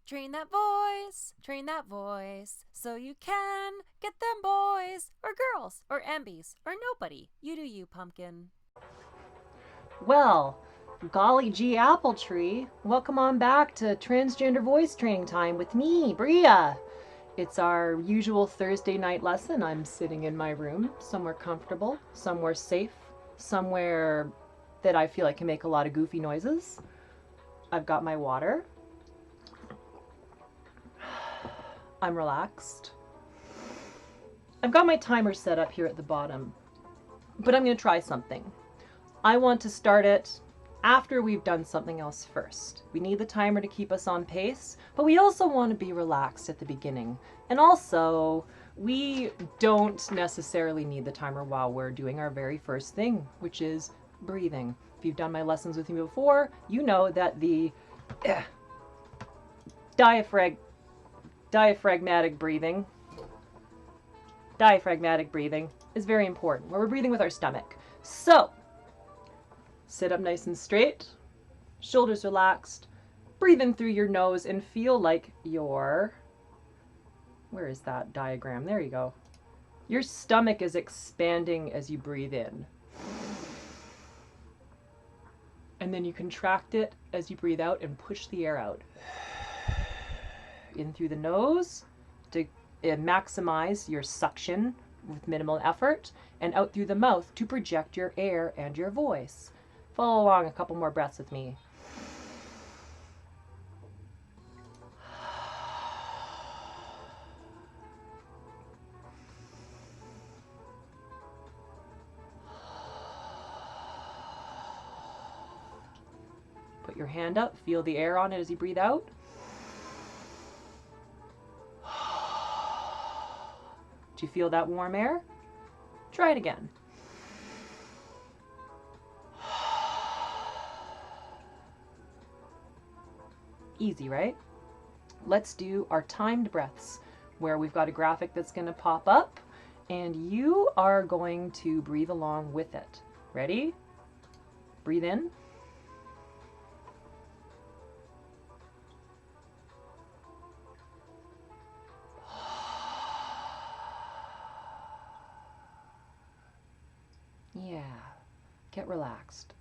train that voice, so you can get them boys, or girls, or ambies, or nobody. You do you, pumpkin. Well, golly gee apple tree, welcome on back to Transgender Voice Training Time with me, Bria. It's our usual Thursday night lesson. I'm sitting in my room, somewhere comfortable, somewhere safe, somewhere that I feel I can make a lot of goofy noises. I've got my water. I'm relaxed. I've got my timer set up here at the bottom, but I'm going to try something. I want to start it after we've done something else first. We need the timer to keep us on pace, but we also want to be relaxed at the beginning. And also, we don't necessarily need the timer while we're doing our very first thing, which is breathing. If you've done my lessons with me before, you know that the diaphragmatic breathing is very important, where we're breathing with our stomach. So, sit up nice and straight, shoulders relaxed, breathe in through your nose and feel like your, where is that diagram? There you go. Your stomach is expanding as you breathe in. And then you contract it as you breathe out and push the air out. In through the nose to maximize your suction with minimal effort, and out through the mouth to project your air and your voice. Follow along a couple more breaths with me. Put your hand up, feel the air on it as you breathe out. Do you feel that warm air? Try it again. Easy, right? Let's do our timed breaths, where we've got a graphic that's going to pop up, and you are going to breathe along with it. Ready? Breathe in. Yeah, get relaxed.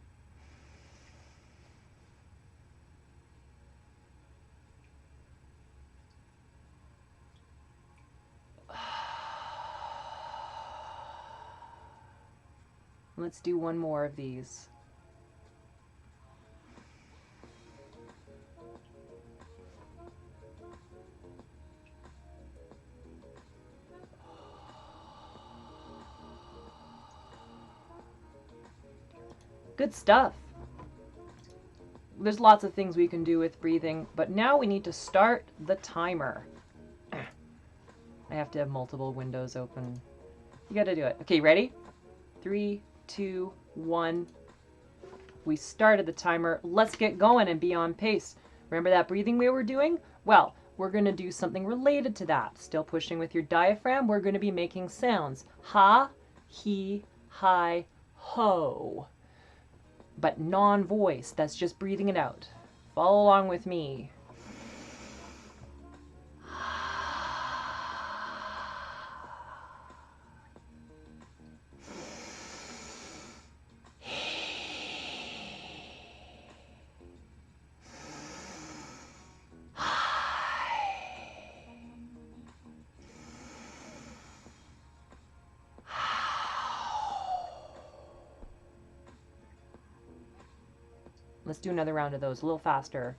Let's do one more of these. Good stuff. There's lots of things we can do with breathing, but now we need to start the timer. I have to have multiple windows open. You gotta do it. Okay, ready? 3, 2, 1. We started the timer. Let's get going and be on pace. Remember that breathing we were doing? Well, we're gonna do something related to that. Still pushing with your diaphragm, we're gonna be making sounds. Ha, he, hi, ho. But non-voice, that's just breathing it out. Follow along with me. Let's do another round of those, a little faster.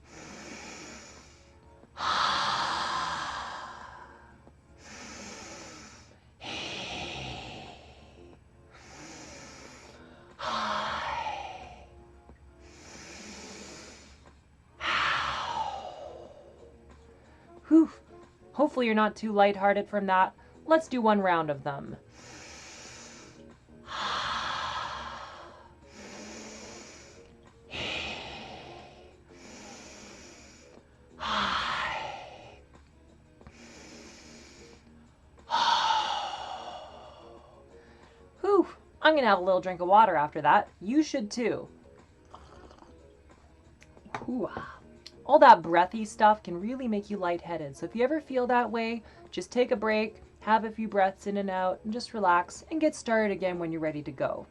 Whew. Hopefully you're not too lighthearted from that. Let's do one round of them. I'm gonna have a little drink of water after that. You should too. Ooh. all that breathy stuff can really make you lightheaded. So if you ever feel that way, just take a break, have a few breaths in and out, and just relax and get started again when you're ready to go.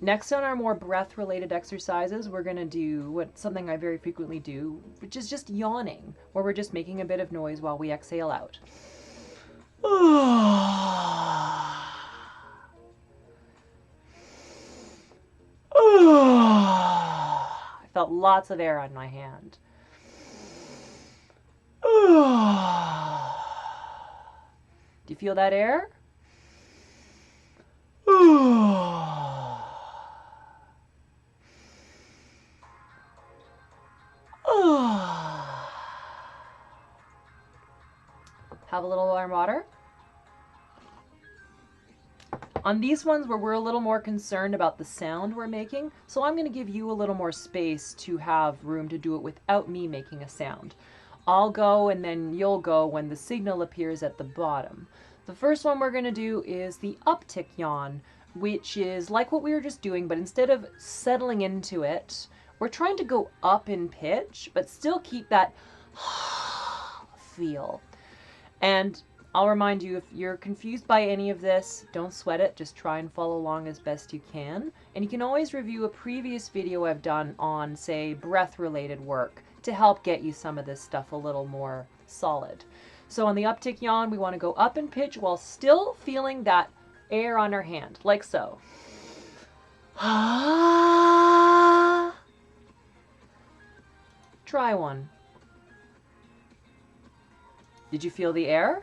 Next on our more breath-related exercises, we're going to do something I very frequently do, which is just yawning, where we're just making a bit of noise while we exhale out. I felt lots of air on my hand. Do you feel that air? Have a little warm water. On these ones where we're a little more concerned about the sound we're making, so I'm going to give you a little more space to have room to do it without me making a sound. I'll go and then you'll go when the signal appears at the bottom. The first one we're going to do is the uptick yawn, which is like what we were just doing, but instead of settling into it, we're trying to go up in pitch, but still keep that feel. And I'll remind you, if you're confused by any of this, don't sweat it. Just try and follow along as best you can. And you can always review a previous video I've done on, say, breath-related work to help get you some of this stuff a little more solid. So on the uptick yawn, we want to go up in pitch while still feeling that air on our hand, like so. Try one. Did you feel the air?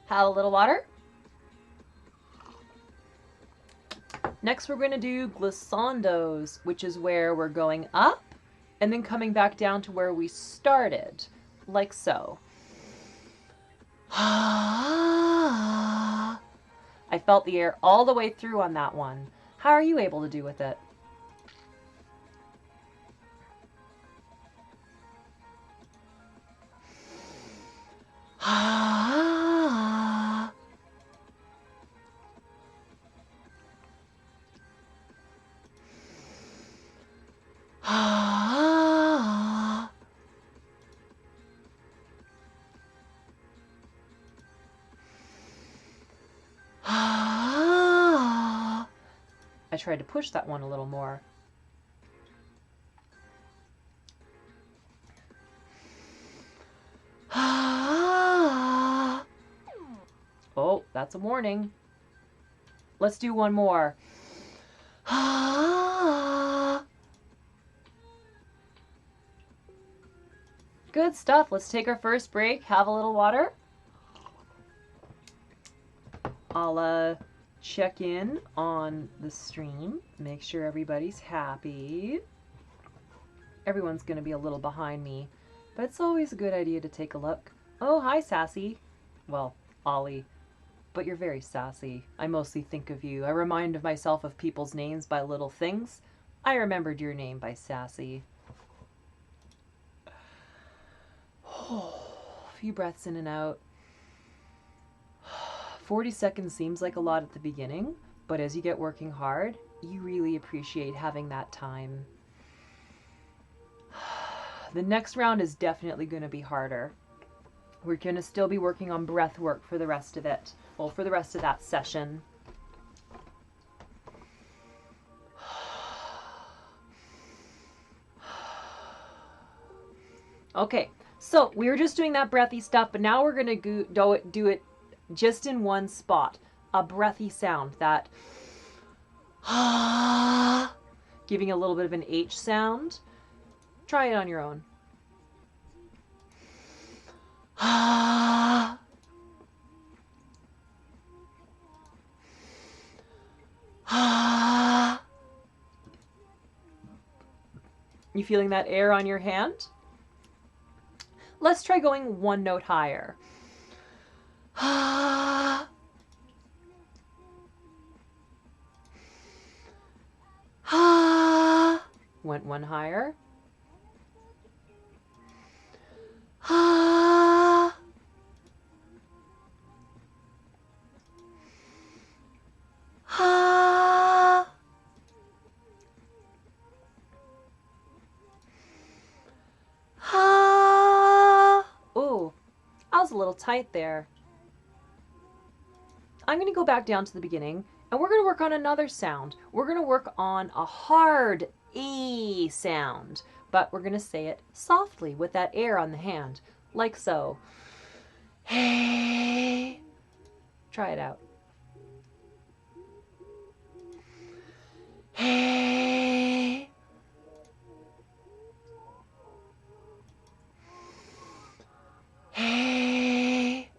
Have a little water. Next we're going to do glissandos, which is where we're going up and then coming back down to where we started, like so. I felt the air all the way through on that one. How are you able to do with it? I tried to push that one a little more. Oh, that's a warning. Let's do one more. Good stuff. Let's take our first break, have a little water. I'll check in on the stream, make sure everybody's happy. Everyone's going to be a little behind me, but it's always a good idea to take a look. Oh, hi, Sassy. Well, Ollie, but you're very sassy. I mostly think of you. I remind myself of people's names by little things. I remembered your name by Sassy. A few breaths in and out. 40 seconds seems like a lot at the beginning, but as you get working hard, you really appreciate having that time. The next round is definitely going to be harder. We're going to still be working on breath work for the rest of it. Well, for the rest of that session. Okay, so we were just doing that breathy stuff, but now we're going to do it just in one spot. A breathy sound, that giving a little bit of an H sound. Try it on your own. You feeling that air on your hand? Let's try going one note higher. Ha. Ha. Went one higher. Ha. Ha. Ha. Ooh, I was a little tight there. I'm going to go back down to the beginning, and we're going to work on another sound. We're going to work on a hard E sound, but we're going to say it softly with that air on the hand, like so. Hey. Try it out. Hey. Hey.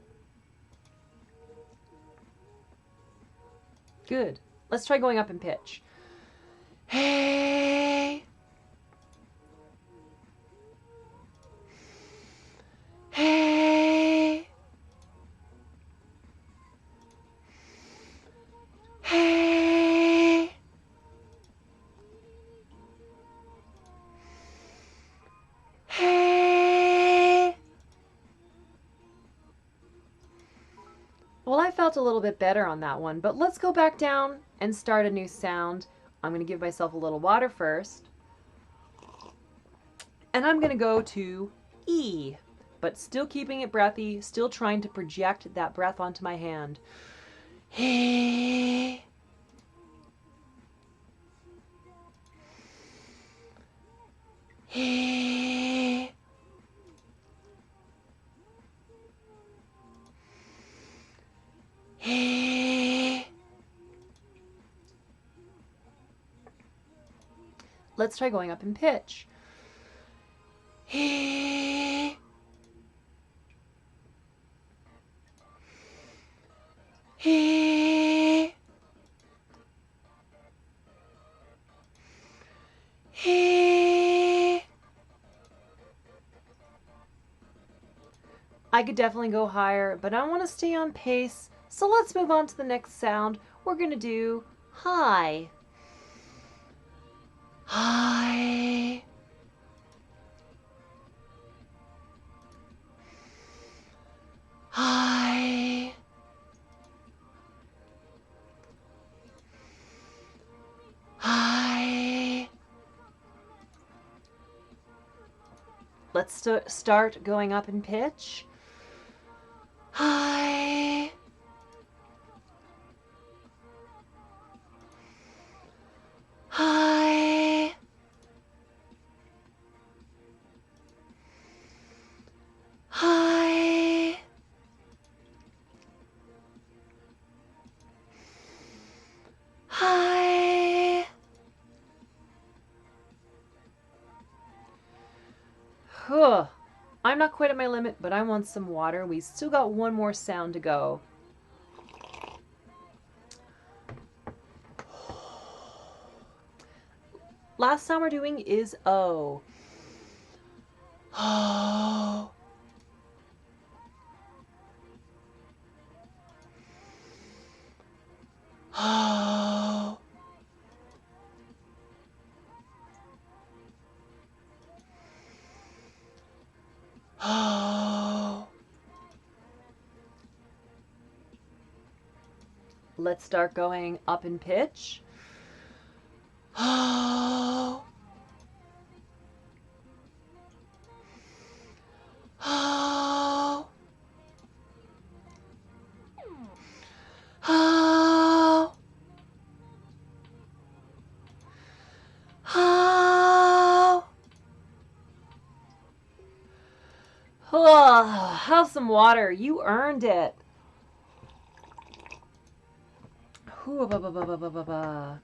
Good. Let's try going up in pitch. Hey. Hey. Hey. Hey. Well, I felt a little bit better on that one, but let's go back down and start a new sound. I'm going to give myself a little water first. And I'm going to go to E, but still keeping it breathy, still trying to project that breath onto my hand. Hey. Hey. Hey. Let's try going up in pitch. Hey. Hey. Hey. I could definitely go higher, but I want to stay on pace. So let's move on to the next sound. We're going to do high. High. High. High. Let's start going up in pitch. High. High. High. High. Whew. I'm not quite at my limit, but I want some water. We still got one more sound to go. Last sound we're doing is O. Oh. Oh. Oh. Let's start going up in pitch. Oh. Oh. Oh. Oh. Oh. Have some water. You earned it. Ooh, ba, ba, ba, ba, ba, ba, ba.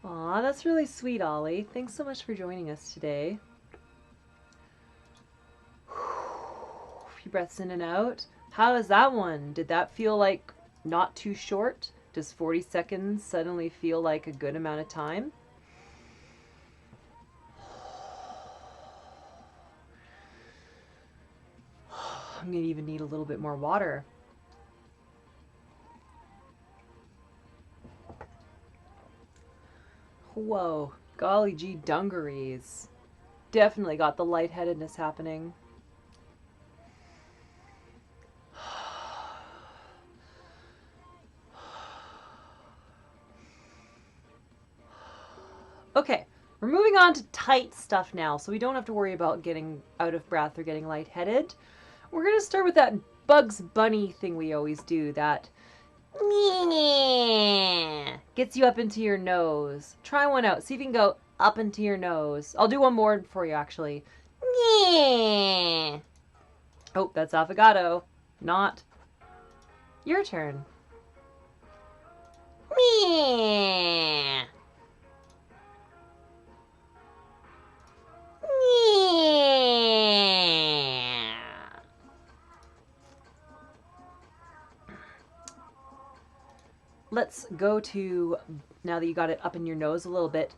Aw, that's really sweet, Ollie. Thanks so much for joining us today. A few breaths in and out. How is that one? Did that feel like not too short? Does 40 seconds suddenly feel like a good amount of time? I'm gonna even need a little bit more water. Whoa, golly gee dungarees. Definitely got the lightheadedness happening. Okay, we're moving on to tight stuff now, so we don't have to worry about getting out of breath or getting lightheaded. We're going to start with that Bugs Bunny thing we always do, that gets you up into your nose. Try one out. See if you can go up into your nose. I'll do one more for you, actually. Oh, that's affogato. Not. Your turn. Let's go to, now that you got it up in your nose a little bit,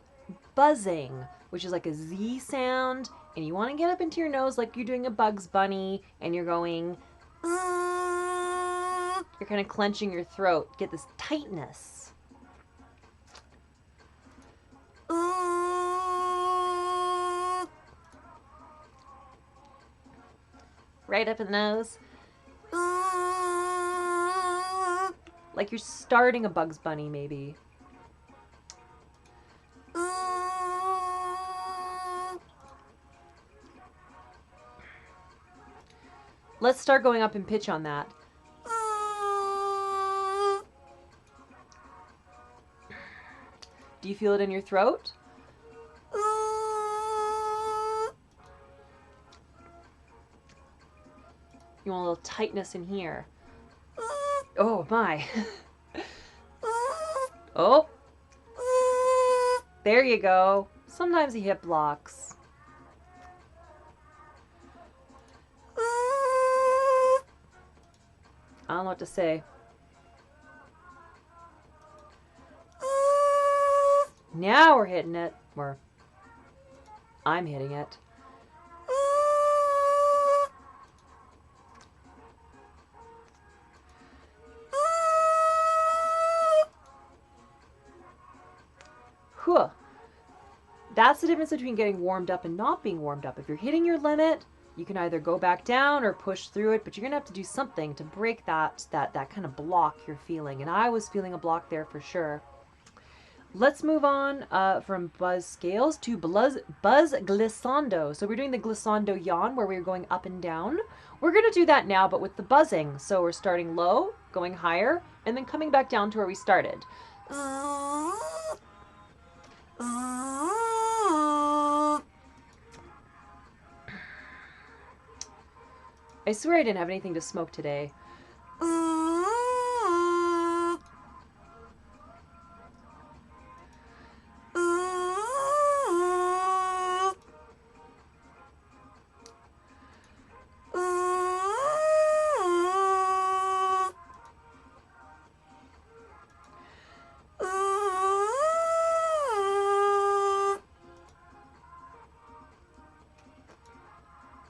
buzzing, which is like a Z sound, and you want to get up into your nose like you're doing a Bugs Bunny, and you're going, you're kind of clenching your throat, get this tightness. Right up in the nose. Like you're starting a Bugs Bunny, maybe. Let's start going up in pitch on that. Do you feel it in your throat? You want a little tightness in here. Oh my. Oh. There you go. Sometimes the hip blocks. I don't know what to say. Now we're hitting it. Or I'm hitting it. Whew. That's the difference between getting warmed up and not being warmed up. If you're hitting your limit, you can either go back down or push through it, but you're gonna have to do something to break that kind of block you're feeling. And I was feeling a block there for sure. Let's move on from buzz scales to buzz glissando. So we're doing the glissando yawn where we're going up and down. We're gonna do that now, but with the buzzing. So we're starting low, going higher, and then coming back down to where we started. I swear I didn't have anything to smoke today.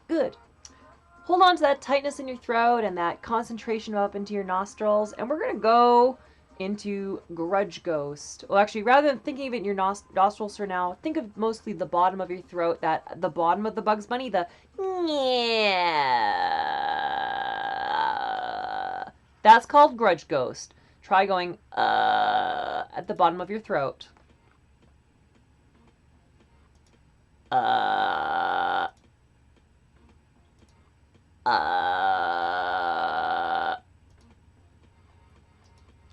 Good. Hold on to that tightness in your throat and that concentration up into your nostrils, and we're going to go into Grudge Ghost. Well, actually, rather than thinking of it in your nostrils for now, think of mostly the bottom of your throat, the bottom of the Bugs Bunny, the yeah. That's called Grudge Ghost. Try going at the bottom of your throat.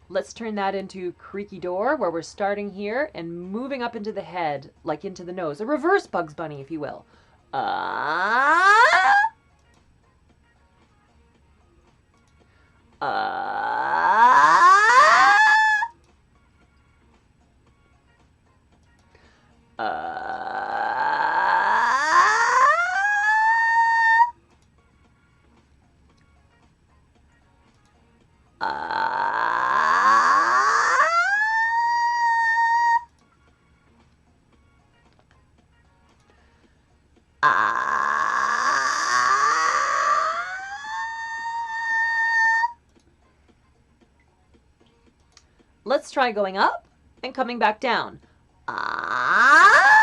Let's turn that into creaky door, where we're starting here and moving up into the head, like into the nose. A reverse Bugs Bunny, if you will. Let's try going up and coming back down. Ah,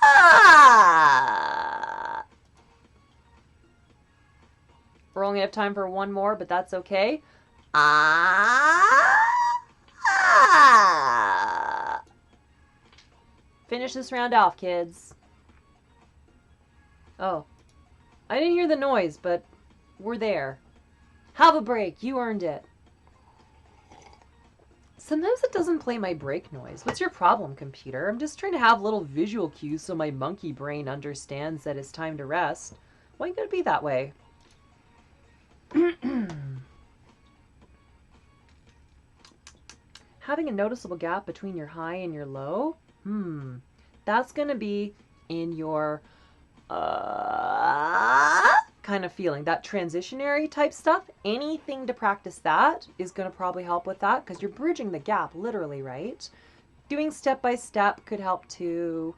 ah. We're only have time for one more, but that's okay. Ah, ah. Finish this round off, kids. Oh, I didn't hear the noise, but we're there. Have a break. You earned it. Sometimes it doesn't play my break noise. What's your problem, computer? I'm just trying to have little visual cues so my monkey brain understands that it's time to rest. Why can't it be that way? Having a noticeable gap between your high and your low? That's going to be in your kind of feeling. That transitionary type stuff, anything to practice that is going to probably help with that because you're bridging the gap literally, right? Doing step by step could help too.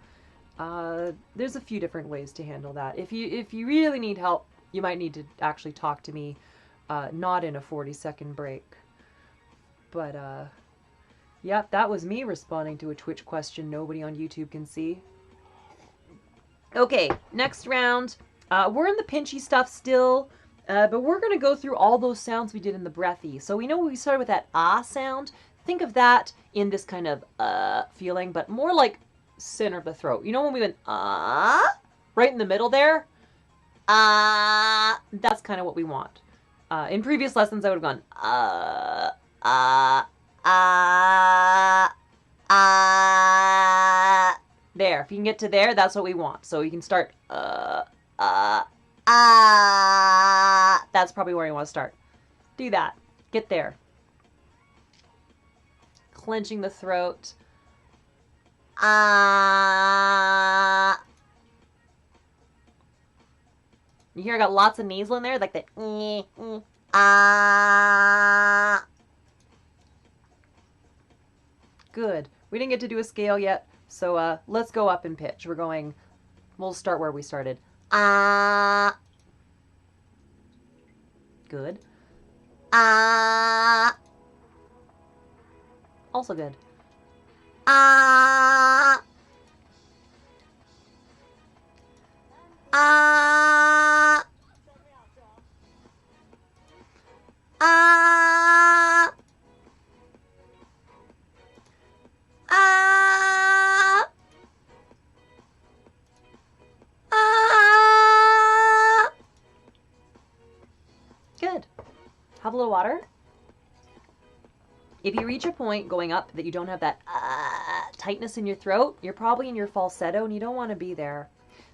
There's a few different ways to handle that. If you really need help, you might need to actually talk to me, not in a 40-second break. But yep, that was me responding to a Twitch question nobody on YouTube can see. Okay, next round. We're in the pinchy stuff still, but we're going to go through all those sounds we did in the breathy. So we know we started with that ah sound. Think of that in this kind of feeling, but more like center of the throat. You know when we went ah, right in the middle there? Ah, that's kind of what we want. In previous lessons, I would have gone ah, ah, ah, ah. There, if you can get to there, that's what we want. So you can start that's probably where you want to start. Do that. Get there. Clenching the throat. You hear I got lots of nasal in there, like the Good. We didn't get to do a scale yet, so let's go up in pitch. We'll start where we started. Good. Also good. Good. Have a little water. If you reach a point going up that you don't have that tightness in your throat, you're probably in your falsetto and you don't want to be there.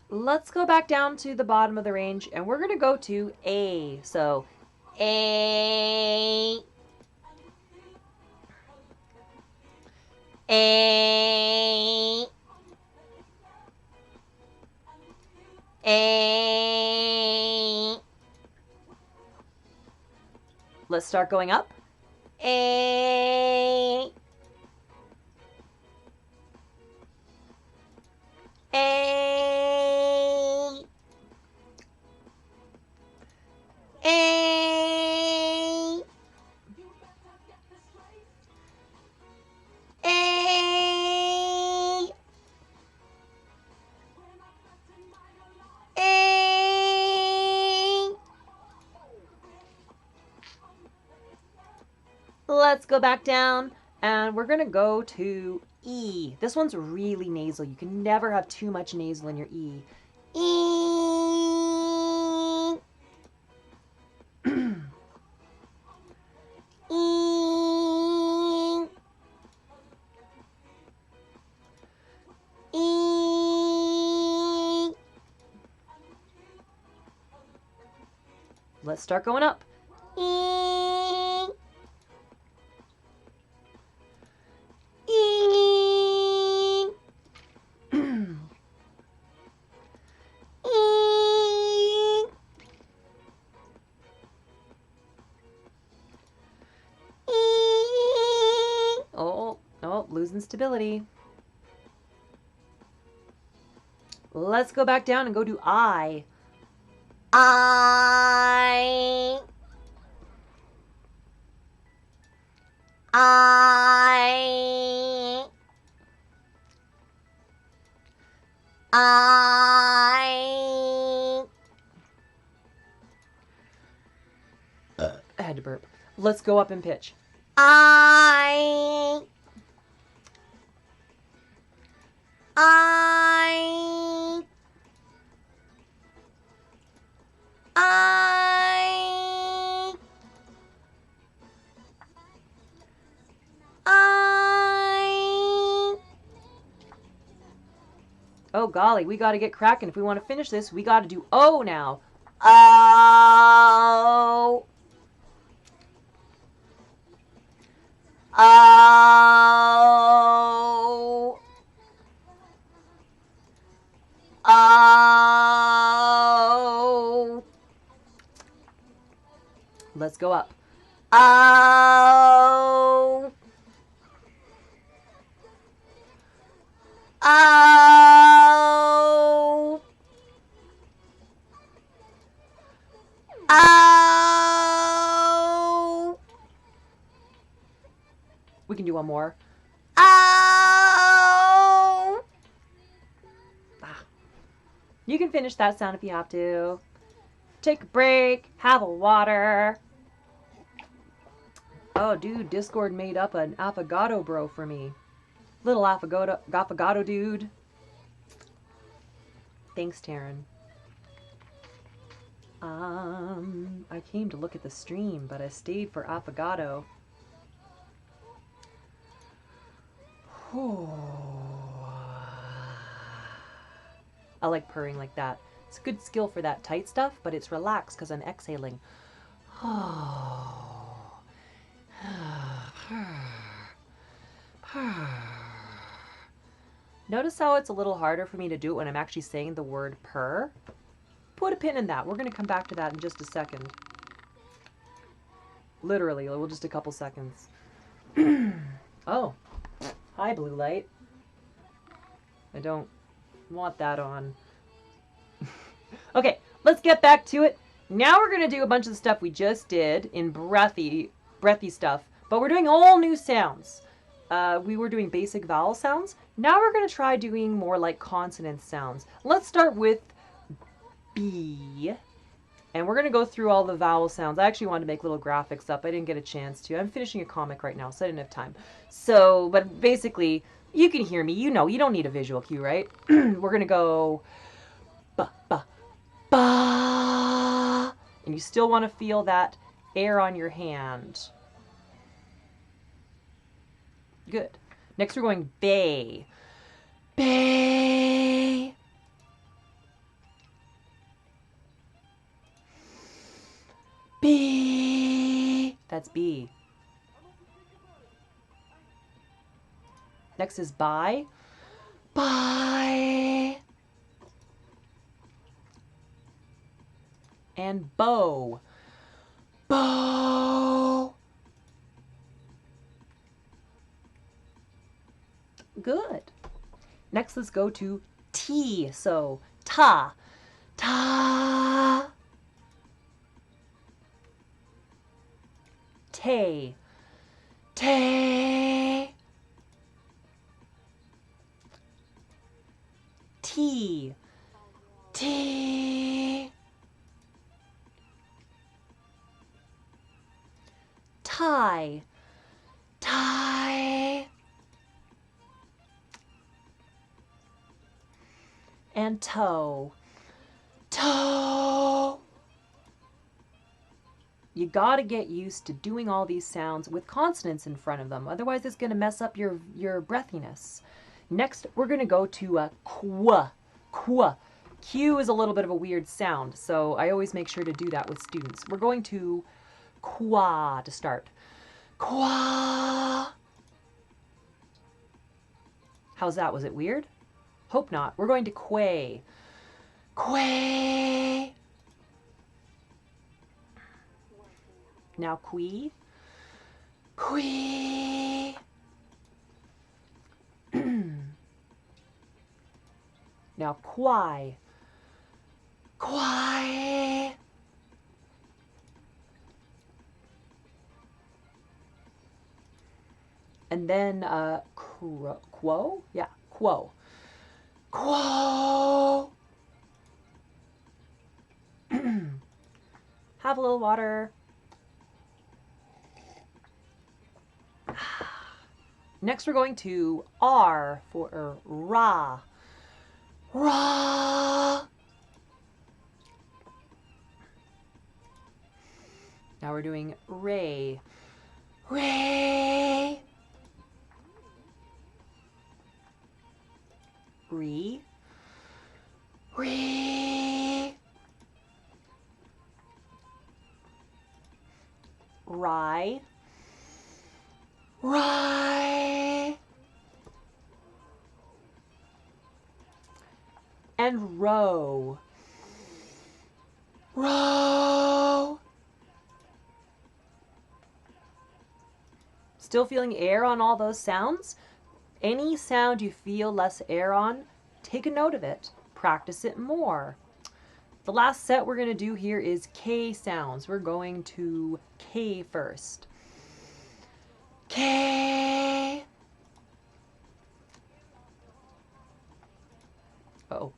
Let's go back down to the bottom of the range and we're going to go to A. So A. A. A. Let's start going up. A. A. A. A. A. Let's go back down and we're going to go to E. This one's really nasal. You can never have too much nasal in your E. E. E. E. Let's start going up. E. E. E. Oh, losing stability. Let's go back down and go to I. I. I had to burp. Let's go up in pitch. Oh golly, we gotta get cracking. If we want to finish this, we gotta do O now. Oh. Oh. Oh. Let's go up. Oh. Oh. Oh. We can do one more. Oh. Ah. You can finish that sound if you have to. Take a break. Have a water. Oh, dude, Discord made up an affogato bro for me. Little affogato dude. Thanks, Taryn. I came to look at the stream, but I stayed for affogato. I like purring like that. It's a good skill for that tight stuff, but it's relaxed because I'm exhaling. Notice how it's a little harder for me to do it when I'm actually saying the word purr? Put a pin in that. We're going to come back to that in just a second. Literally, well, just a couple seconds. Oh. Hi, blue light. I don't want that on. Okay, let's get back to it. Now we're going to do a bunch of the stuff we just did in breathy stuff, but we're doing all new sounds. We were doing basic vowel sounds. Now we're going to try doing more like consonant sounds. Let's start with B. And we're going to go through all the vowel sounds. I actually wanted to make little graphics up. I didn't get a chance to. I'm finishing a comic right now, so I didn't have time. So, but basically, you can hear me. You know, you don't need a visual cue, right? We're going to go ba, ba, ba. And you still want to feel that air on your hand. Good. Next, we're going bay. Bay. B. That's B. Next is by. By. And bow. Bow. Good. Next, let's go to T. So, ta. Ta. Tay. Tay. T. T. Tie. Tie. And toe. Toe. You gotta get used to doing all these sounds with consonants in front of them. Otherwise, it's gonna mess up your breathiness. Next, we're gonna go to qua. Qua. Q is a little bit of a weird sound, so I always make sure to do that with students. We're going to qua to start. Qua. How's that? Was it weird? Hope not. We're going to quay. Quay. Now qui. Qui. Now quai. Quai. And then quo? Yeah, quo. Quo. Have a little water. Next we're going to R for ra. Ra. Now we're doing ray. Ray. Re. Re. Rye. Rye. And row. Row. Still feeling air on all those sounds? Any sound you feel less air on, take a note of it. Practice it more. The last set we're going to do here is K sounds. We're going to K first. K. Oh,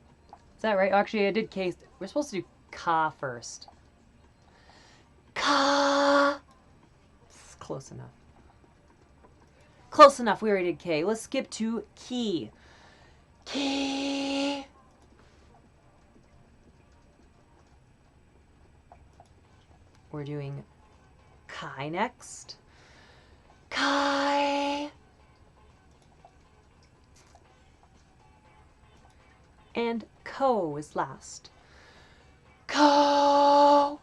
is that right? Actually, I did K. We're supposed to do Ka first. Ka. It's close enough. Close enough. We already did K. Let's skip to key. Key. We're doing Kai next. Kai. And ko is last. Ko.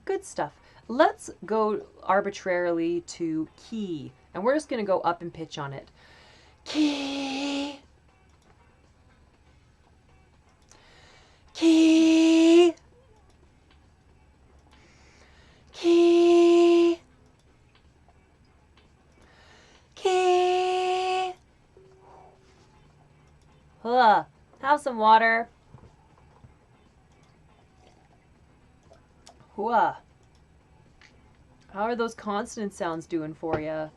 Good stuff. Let's go arbitrarily to key, and we're just going to go up in pitch on it. Key. Key. Key. Key. Have some water. Hua. How are those consonant sounds doing for you?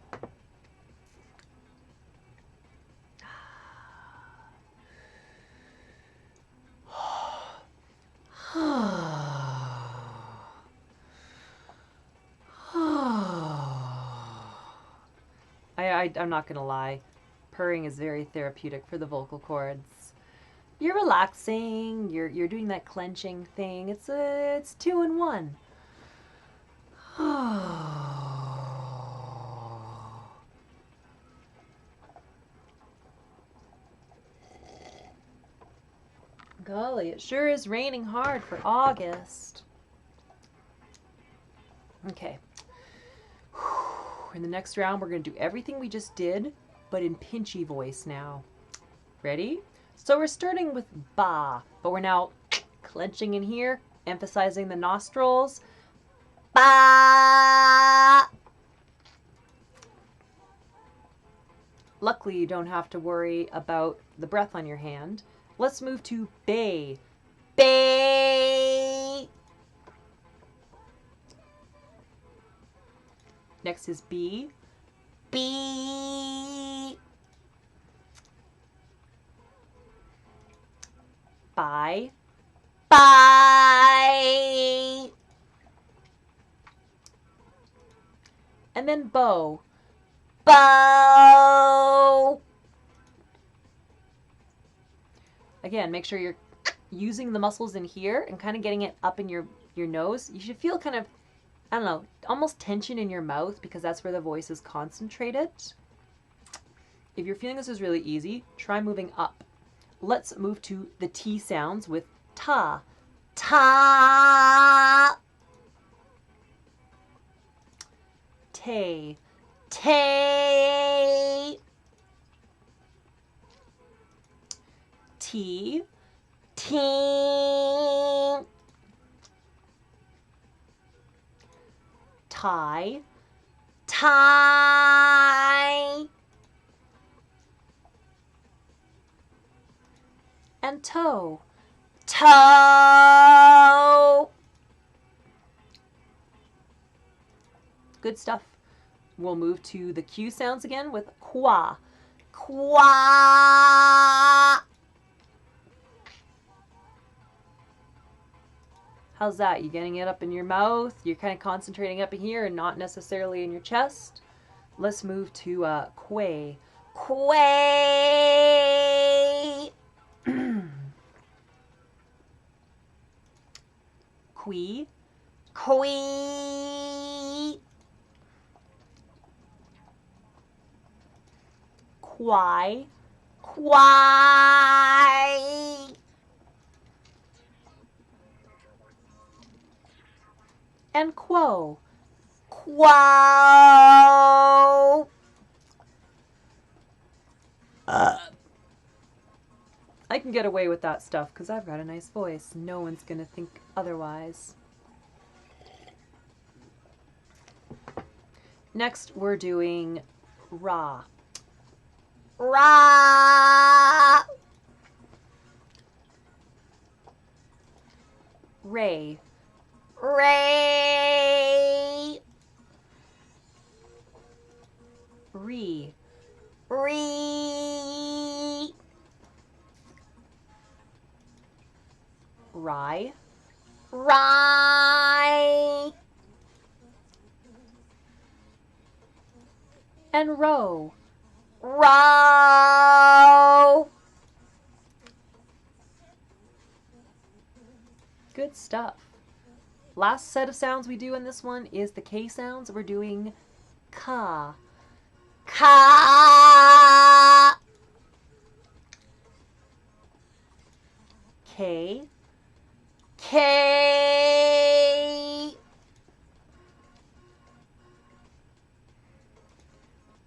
I'm not gonna lie, purring is very therapeutic for the vocal cords. You're relaxing, you're doing that clenching thing. It's 2 in 1. Golly, it sure is raining hard for August. Okay. In the next round, we're going to do everything we just did, but in Pinchy voice now. Ready? So we're starting with ba, but we're now clenching in here, emphasizing the nostrils. Ba! Luckily, you don't have to worry about the breath on your hand. Let's move to bay. Bay! Next is B. B. Bye. Bye. And then bow. Bow. Again, make sure you're using the muscles in here and kind of getting it up in your nose. You should feel kind of, I don't know, almost tension in your mouth because that's where the voice is concentrated. If you're feeling this is really easy, try moving up. Let's move to the T sounds with ta. Ta. Tay. Tay. T. Ting. Tie. Tie. And toe. Toe. Good stuff. We'll move to the Q sounds again with qua. Qua. How's that? You getting it up in your mouth? You're kind of concentrating up in here and not necessarily in your chest. Let's move to quay. Quay. Quee. Quee. Quai. Quai. And quo. Quo. I can get away with that stuff because I've got a nice voice. No one's going to think otherwise. Next, we're doing ra. Ra. Ray. Ray. Re. Re. Rye. Rye. And row. Row. Good stuff. Last set of sounds we do in this one is the K sounds. We're doing ka. Ka. K. K.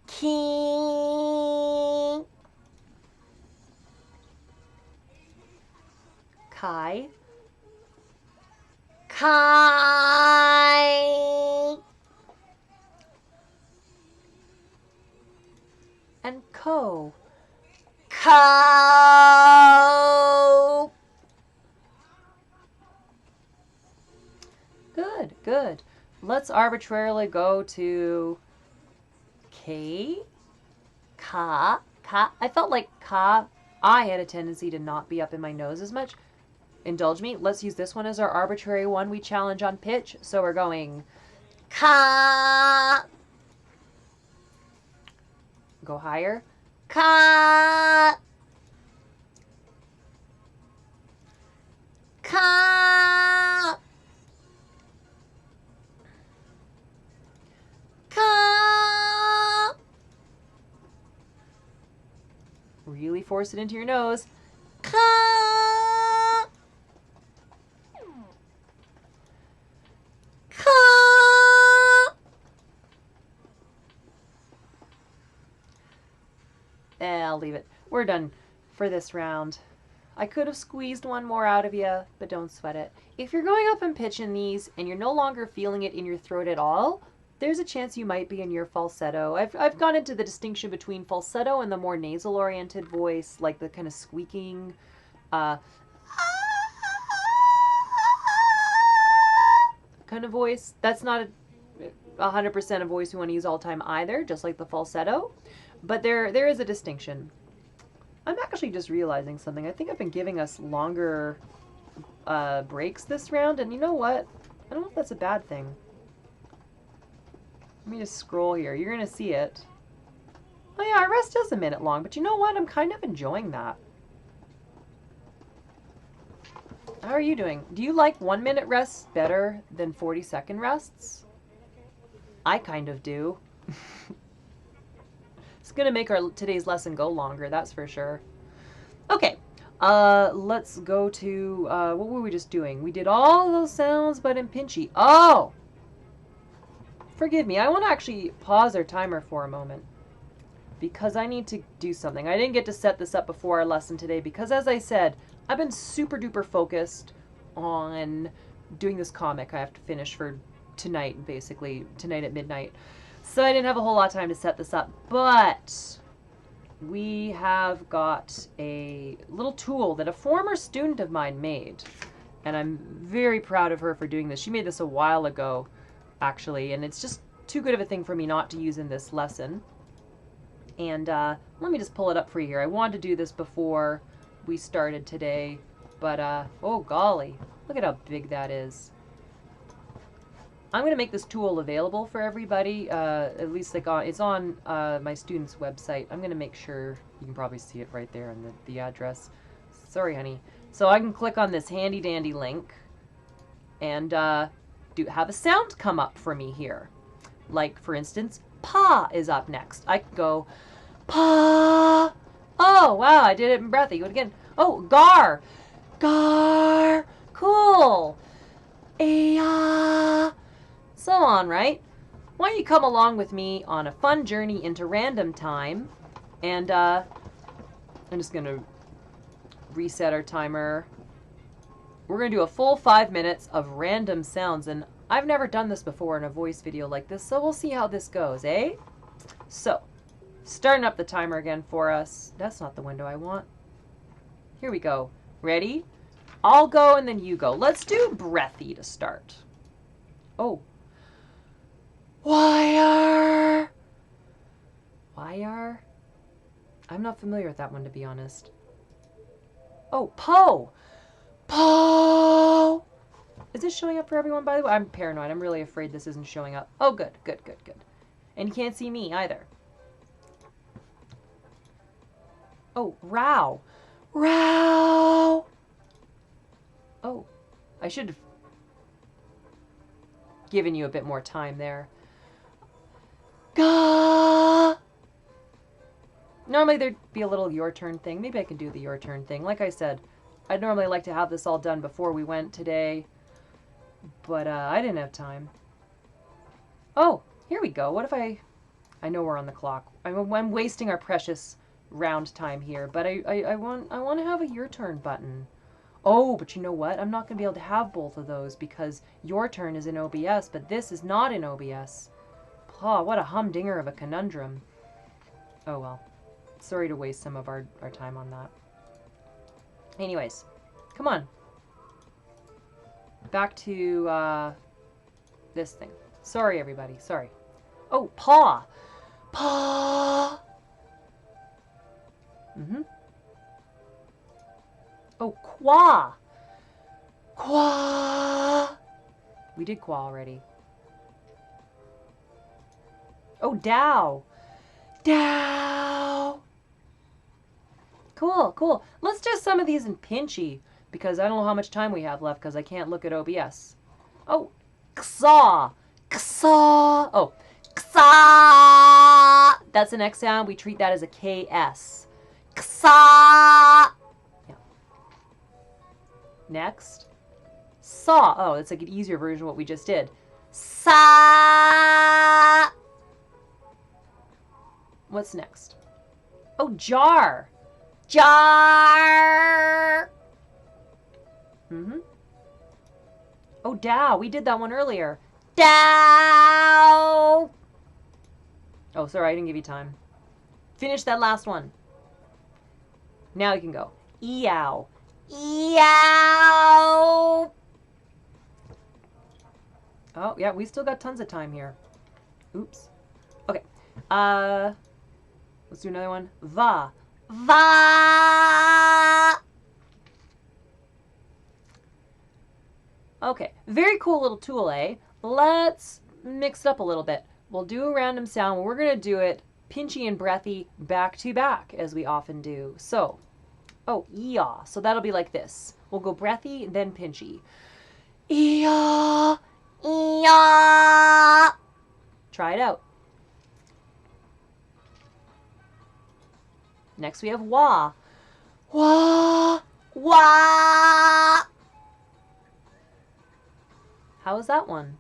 King. Kai. Kai. And ko. Ko. Good, good. Let's arbitrarily go to K. Ka. Ka. I felt like ka. I had a tendency to not be up in my nose as much. Indulge me. Let's use this one as our arbitrary one we challenge on pitch. So we're going ka. Go higher. Ka. Ka. Ka. Really force it into your nose. Ka. I'll leave it. We're done for this round. I could have squeezed one more out of you, but don't sweat it. If you're going up in pitch in these and you're no longer feeling it in your throat at all, there's a chance you might be in your falsetto. I've gone into the distinction between falsetto and the more nasal-oriented voice, like the kind of squeaking, kind of voice. That's not 100% a voice we want to use all the time either, just like the falsetto. But there is a distinction. I'm actually just realizing something. I think I've been giving us longer breaks this round, and you know what? I don't know if that's a bad thing. Let me just scroll here. You're going to see it. Oh yeah, our rest is a minute long, but you know what? I'm kind of enjoying that. How are you doing? Do you like 1 minute rests better than 40-second rests? I kind of do. It's going to make our today's lesson go longer, that's for sure. Okay, let's go to, what were we just doing? We did all those sounds, but in Pinchy. Oh! Forgive me, I want to actually pause our timer for a moment. Because I need to do something. I didn't get to set this up before our lesson today because, as I said, I've been super duper focused on doing this comic I have to finish for tonight, basically, tonight at midnight. So I didn't have a whole lot of time to set this up, but we have got a little tool that a former student of mine made, and I'm very proud of her for doing this. She made this a while ago, actually, and it's just too good of a thing for me not to use in this lesson. And let me just pull it up for you here. I wanted to do this before we started today, but oh golly, look at how big that is. I'm going to make this tool available for everybody, at least like it's on my student's website. I'm going to make sure you can probably see it right there in the address. Sorry, honey. So I can click on this handy dandy link and have a sound come up for me here. Like, for instance, pa is up next. I can go, pa. Oh, wow, I did it in breathy. Do it again. Oh, gar. Gar. Cool. Aya. So on, right? Why don't you come along with me on a fun journey into random time? And I'm just going to reset our timer. We're going to do a full 5 minutes of random sounds. And I've never done this before in a voice video like this, so we'll see how this goes, eh? So, starting up the timer again for us. That's not the window I want. Here we go. Ready? I'll go and then you go. Let's do breathy to start. Oh. Wire. Wire? I'm not familiar with that one, to be honest. Oh, po. Po. Is this showing up for everyone, by the way? I'm paranoid. I'm really afraid this isn't showing up. Oh, good, good, good, good. And you can't see me either. Oh, row. Row. Oh, I should have given you a bit more time there. Gah. Normally there'd be a little your turn thing. Maybe I can do the your turn thing. Like I said, I'd normally like to have this all done before we went today, but I didn't have time. Oh, here we go. What if I know we're on the clock. I'm wasting our precious round time here, but I want to have a your turn button. Oh, but you know what? I'm not going to be able to have both of those because your turn is in OBS, but this is not in OBS. Oh, what a humdinger of a conundrum. Oh well. Sorry to waste some of our time on that. Anyways, come on. Back to this thing. Sorry, everybody. Sorry. Oh, paw. Paw. Mm-hmm. Oh, qua. Qua. We did qua already. Oh, dow. Dow. Cool, cool. Let's do some of these in Pinchy, because I don't know how much time we have left, because I can't look at OBS. Oh, ksaw. Ksaw. Oh, ksaw. That's the next sound. We treat that as a KS. Ksaw. Yeah. Next. Saw. Oh, that's like an easier version of what we just did. Sa. What's next? Oh, jar. Jar. Mm-hmm. Oh, dow. We did that one earlier. Dow. Oh, sorry, I didn't give you time. Finish that last one. Now you can go. Eow. Eow. Oh, yeah, we still got tons of time here. Oops. Okay. Let's do another one. Va. Va. Okay. Very cool little tool, eh? Let's mix it up a little bit. We'll do a random sound. We're going to do it Pinchy and breathy back to back, as we often do. So, oh, yaw. So that'll be like this. We'll go breathy, then Pinchy. Yaw. Yaw. Try it out. Next we have wah. Wah. Wah. How is that one?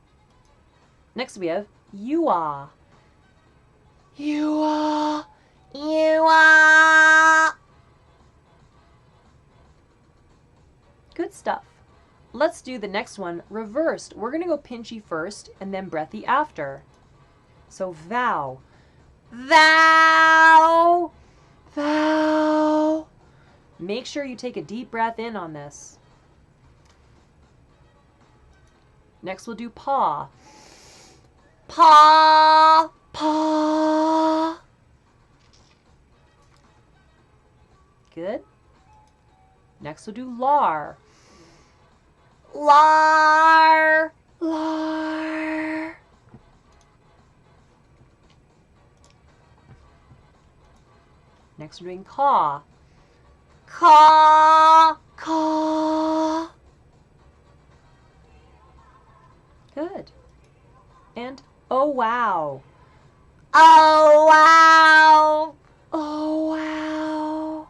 Next we have you are. You are. You are. Good stuff. Let's do the next one reversed. We're going to go Pinchy first and then breathy after. So vow. Vow. Vow. Make sure you take a deep breath in on this. Next we'll do paw. paw, paw. Good. Next we'll do lar. Lar, lar. Next we're doing caw. Caw, caw. Good. And oh wow. Oh wow. Oh wow.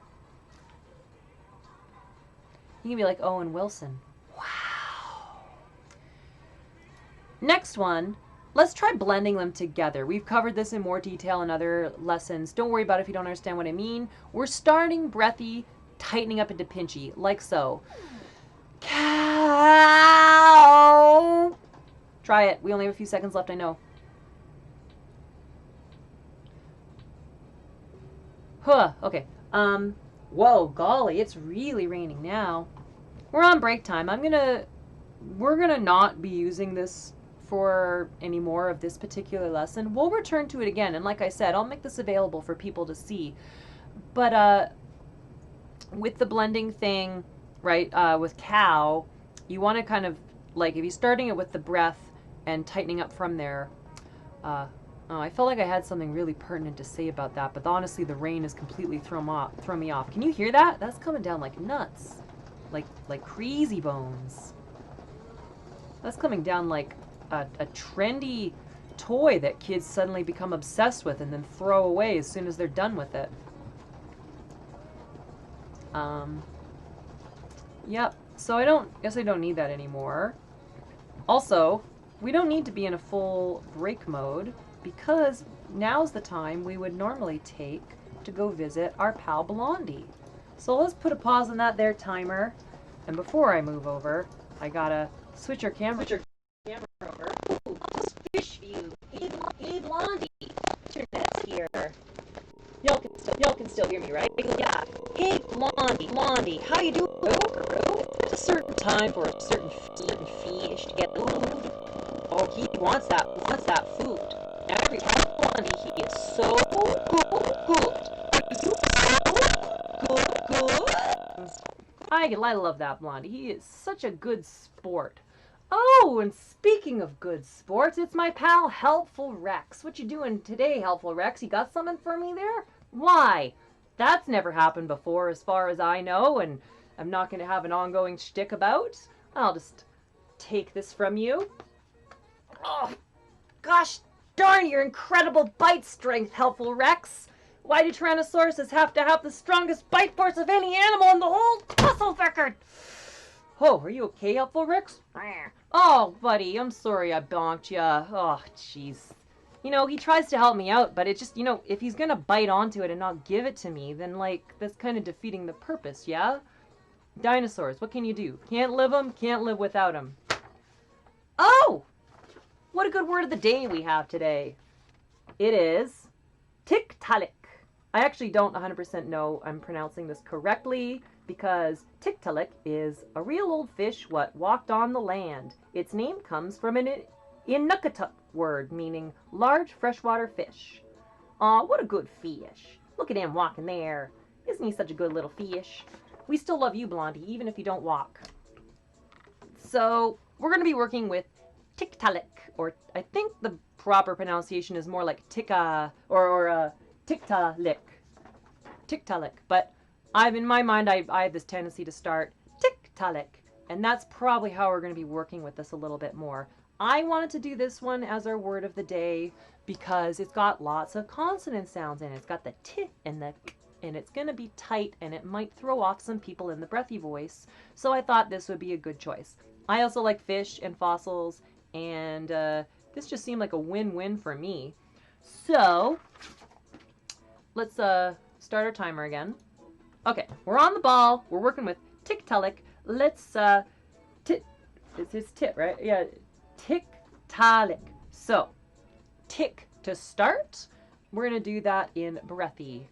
You can be like Owen Wilson. Wow. Next one, let's try blending them together. We've covered this in more detail in other lessons. Don't worry about it if you don't understand what I mean. We're starting breathy, tightening up into pinchy, like so. Cow. Try it. We only have a few seconds left, I know. Huh, okay. Whoa, golly, it's really raining now. We're on break time. We're gonna not be using this for any more of this particular lesson. We'll return to it again, and like I said, I'll make this available for people to see. But with the blending thing, right, with cow, you want to kind of, like, if you're starting it with the breath and tightening up from there, oh, I felt like I had something really pertinent to say about that, but honestly, the rain has completely thrown me off. Can you hear that? That's coming down like nuts. Like crazy bones. That's coming down like a trendy toy that kids suddenly become obsessed with and then throw away as soon as they're done with it. Yep. So I guess I don't need that anymore. Also, we don't need to be in a full break mode because now's the time we would normally take to go visit our pal Blondie. So let's put a pause on that there timer. And before I move over, I gotta switch your camera over. Ooh, just fish view. Hey Blondie, internet's here. Y'all can still hear me, right? Yeah. Hey Blondie, how you doing? It's a certain time for a certain fish to get food. Oh, he wants that food. Every time Blondie, he is so good. I love that Blondie. He is such a good sport. Oh, and speaking of good sports, it's my pal Helpful Rex. What you doing today, Helpful Rex? You got something for me there? Why? That's never happened before as far as I know, and I'm not going to have an ongoing shtick about. I'll just take this from you. Oh, gosh darn your incredible bite strength, Helpful Rex. Why do Tyrannosauruses have to have the strongest bite force of any animal in the whole fossil record? Oh, are you okay, Helpful Rex? Oh, buddy, I'm sorry I bonked ya. Oh, jeez. You know, he tries to help me out, but it just, you know, if he's gonna bite onto it and not give it to me, then, like, that's kind of defeating the purpose, yeah? Dinosaurs, what can you do? Can't live them, can't live without them. Oh! What a good word of the day we have today. It is tiktaalik. I actually don't 100% know I'm pronouncing this correctly because tiktaalik is a real old fish what walked on the land. Its name comes from an Inuktitut word meaning large freshwater fish. Aw, what a good fish. Look at him walking there. Isn't he such a good little fish? We still love you, Blondie, even if you don't walk. So, we're going to be working with tiktaalik, or I think the proper pronunciation is more like tiktaalik. Tiktaalik. But in my mind, I have this tendency to start tiktaalik, and that's probably how we're going to be working with this a little bit more. I wanted to do this one as our word of the day because it's got lots of consonant sounds in it. It's got the t and the k, and it's going to be tight, and it might throw off some people in the breathy voice. So I thought this would be a good choice. I also like fish and fossils, and this just seemed like a win-win for me. So let's start our timer again. Okay, we're on the ball. We're working with tiktaalik. Let's it's tit, right? Yeah, tiktaalik. So, tick to start. We're gonna do that in breathy.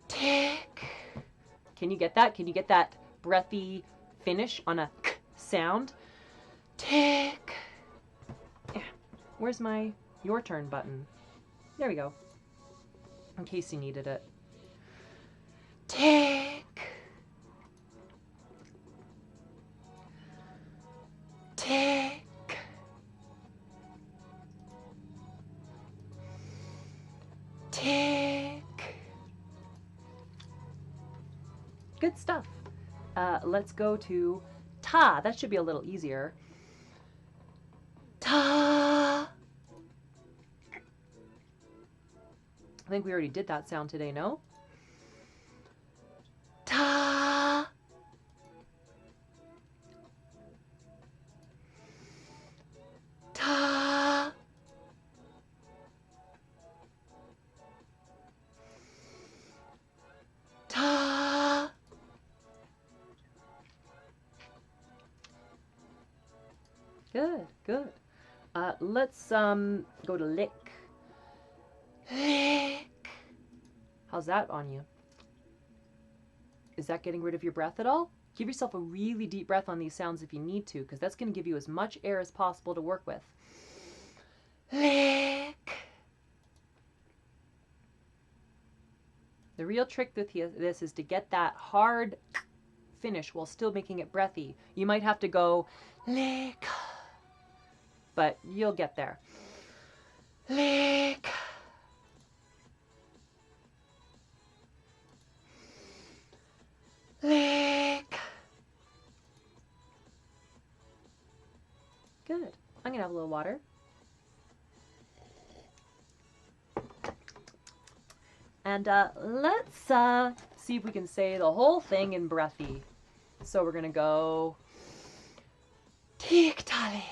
Tick. Can you get that? Can you get that breathy finish on a k sound? Tick. Where's my your turn button? There we go. In case you needed it. Tick. Tick. Tick. Good stuff. Let's go to ta. That should be a little easier. Ta. I think we already did that sound today, no? Ta. Ta. Ta. Good, good. Let's go to lick. Lick. How's that on you? Is that getting rid of your breath at all? Give yourself a really deep breath on these sounds if you need to, because that's going to give you as much air as possible to work with. Lick. The real trick with this is to get that hard finish while still making it breathy. You might have to go lick, but you'll get there. Lick. Lick. Good. I'm going to have a little water. And let's see if we can say the whole thing in breathy. So we're going to go tick-talick.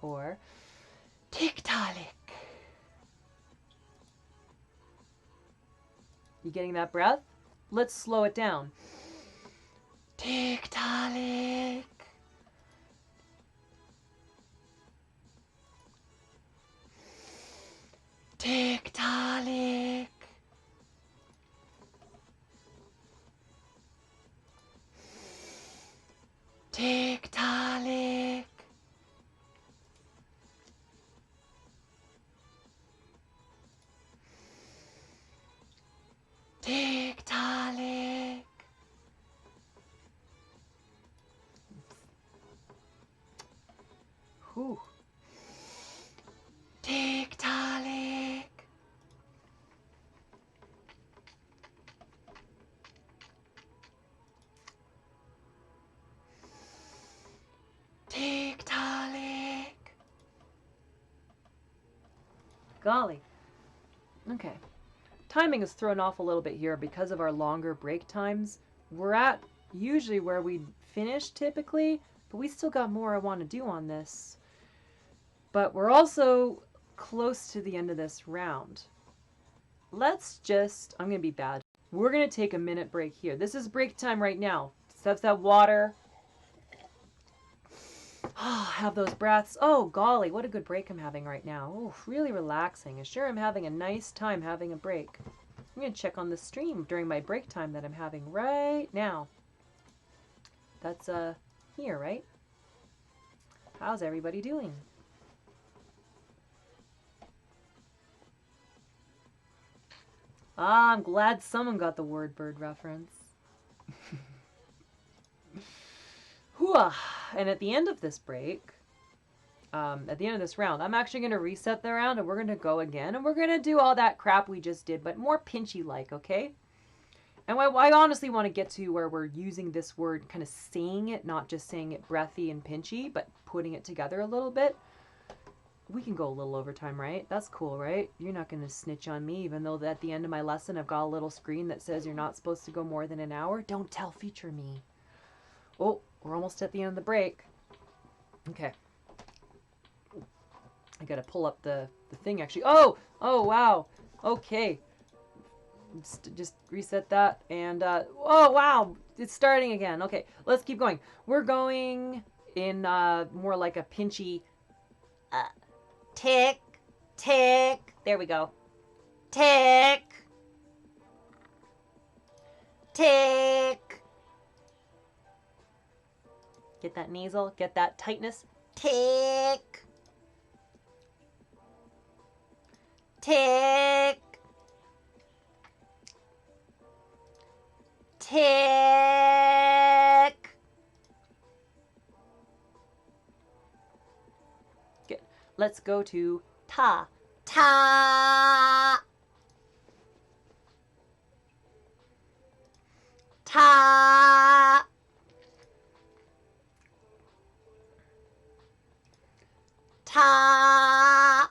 Or tick-talick. You getting that breath? Let's slow it down. Tick-talick. Tick-talick. Tick-talick. Tick-talick. Whew. Tick-talick. Tick-talick. Golly. Okay. Timing is thrown off a little bit here because of our longer break times. We're at usually where we finish typically, but we still got more I want to do on this. But we're also close to the end of this round. Let's just, I'm going to be bad. We're going to take a minute break here. This is break time right now. Stuff that water. Have those breaths. Oh, golly, what a good break I'm having right now. Oh, really relaxing. I sure am having a nice time having a break. I'm going to check on the stream during my break time that I'm having right now. That's here, right? How's everybody doing? Ah, I'm glad someone got the word bird reference. Hooah! And at the end of this break, at the end of this round, I'm actually going to reset the round and we're going to go again and we're going to do all that crap we just did, but more Pinchy-like, okay? And I honestly want to get to where we're using this word, kind of saying it, not just saying it breathy and Pinchy, but putting it together a little bit. We can go a little overtime, right? That's cool, right? You're not going to snitch on me, even though at the end of my lesson I've got a little screen that says you're not supposed to go more than an hour. Don't tell future me. Oh, we're almost at the end of the break. Okay. I gotta pull up the thing actually. Oh, wow. Okay. Just reset that and oh wow, it's starting again. Okay, let's keep going. We're going in more like a Pinchy tick, tick. There we go. Tick, tick, Get that nasal, get that tightness. Tick. Tick. Tick. Good. Let's go to ta. Ta. Ta. Ta.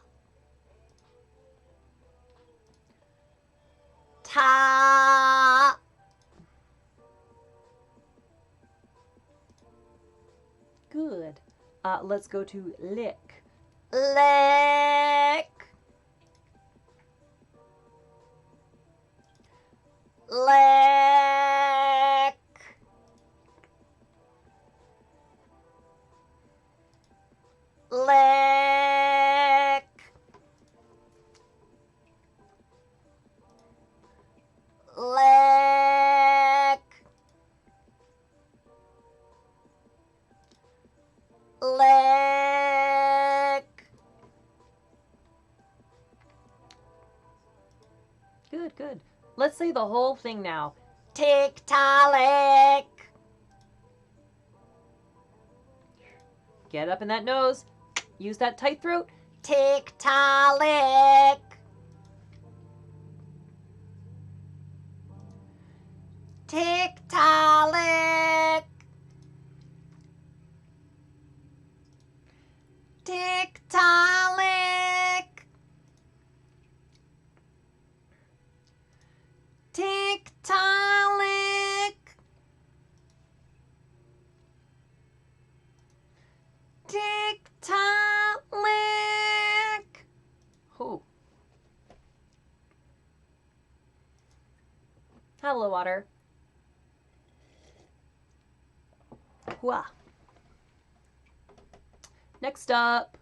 Ta. Good. Let's go to lick. Lick. Lick. Lick. Lick. Lick. Good, good. Let's say the whole thing now. Tick-ta-lick. Get up in that nose. Use that tight throat. Tick-ta-lick. Tick-ta-lick. Tick-ta-lick. Tick-ta-lick. Tick-ta-lick. Oh. Hello, water. Wah. Next up,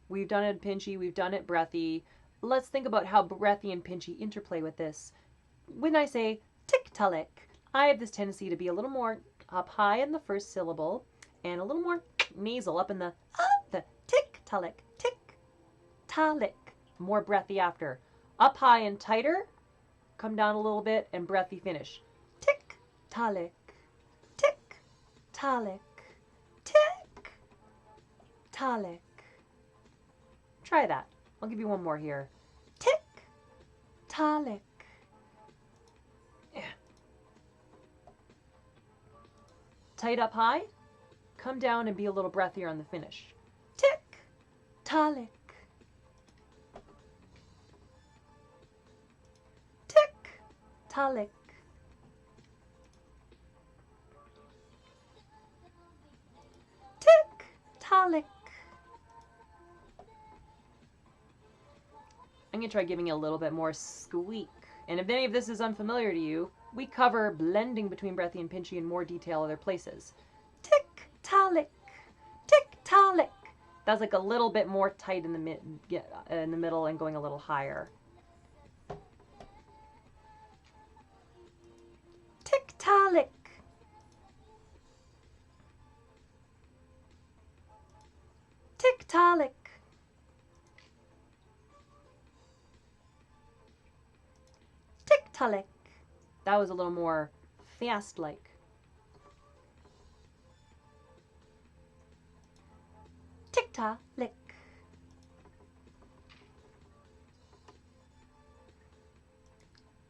we've done it Pinchy, we've done it Breathy. Let's think about how Breathy and Pinchy interplay with this. When I say tick-ta-lick, I have this tendency to be a little more up high in the first syllable and a little more nasal up in the tick-ta-lick, tick-ta-lick. More breathy after. Up high and tighter, come down a little bit and breathy finish. Tick-ta-lick, tick-ta-lick, tick-ta-lick. Try that. I'll give you one more here. Tick-ta-lick. Tight up high, come down and be a little breathier on the finish. Tick-ta-lick. Tick-ta-lick. Tick-ta-lick. I'm going to try giving you a little bit more squeak. And if any of this is unfamiliar to you, we cover blending between Breathy and Pinchy in more detail other places. Tick-ta-lick, tick-ta-lick. That's like a little bit more tight in the middle and going a little higher. Tick-ta-lick. Tick-ta-lick. Tick-ta-lick. That was a little more fast-like. Tick-ta-lick.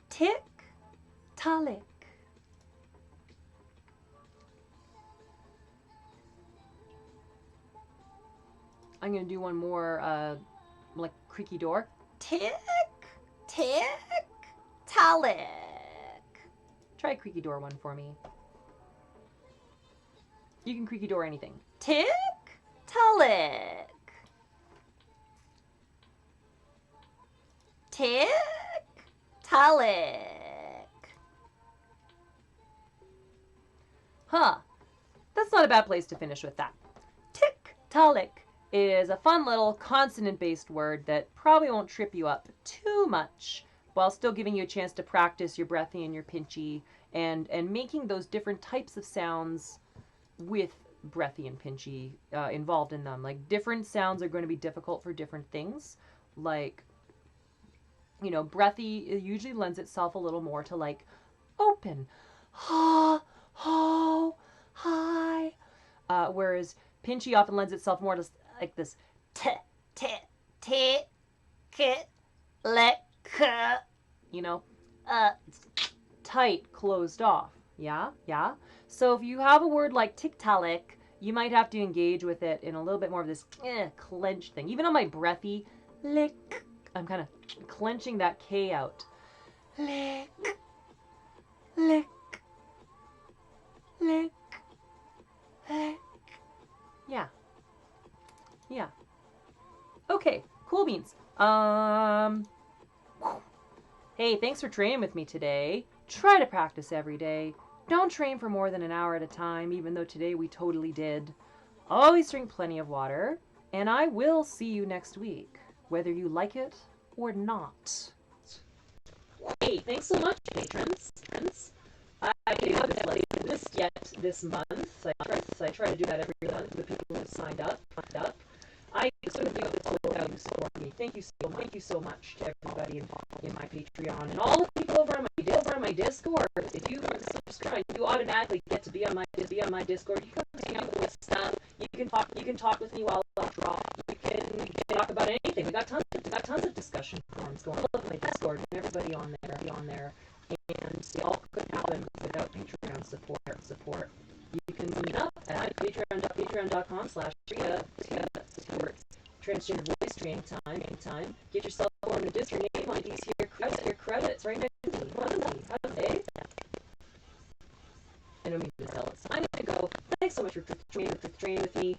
Tick-ta-lick. I'm going to do one more, like creaky door. Tick, tick, ta-lick. Try creaky door one for me. You can creaky door anything. Tick, ta-lick. Tick, ta-lick. Huh. That's not a bad place to finish with that. Tick, ta-lick is a fun little consonant-based word that probably won't trip you up too much, while still giving you a chance to practice your breathy and your pinchy and making those different types of sounds with breathy and pinchy involved in them. Like different sounds are going to be difficult for different things. Like, you know, breathy usually lends itself a little more to like open, ha, ho, hi. Whereas pinchy often lends itself more to like this t, t, t, k, le, k. You know, it's tight, closed off. Yeah, yeah. So if you have a word like tiktaalik, you might have to engage with it in a little bit more of this clenched thing. Even on my breathy lick, I'm kind of clenching that K out. Lick, lick, lick, lick. Yeah, yeah. Okay, cool beans. Hey, thanks for training with me today. Try to practice every day. Don't train for more than an hour at a time, even though today we totally did. Always drink plenty of water, and I will see you next week, whether you like it or not. Hey, thanks so much, patrons. I haven't played this yet this month. I try to do that every month with the people who signed up. I sort of how you support me. Thank you so much to everybody in my Patreon and all the people over on my Discord. If you subscribe, you automatically get to be on my Discord. You can hang out with stuff. You can talk with me while I draw. You can talk about anything. We got tons of discussion forums going on. I love my Discord and everybody on there. And it all couldn't happen without Patreon support. You can sign up at patreon.com/Rita Transgender voice training time. Get yourself on the Discord name on these here credits right next to me. Hey? I don't mean to tell us. I'm gonna go. Thanks so much for training with me.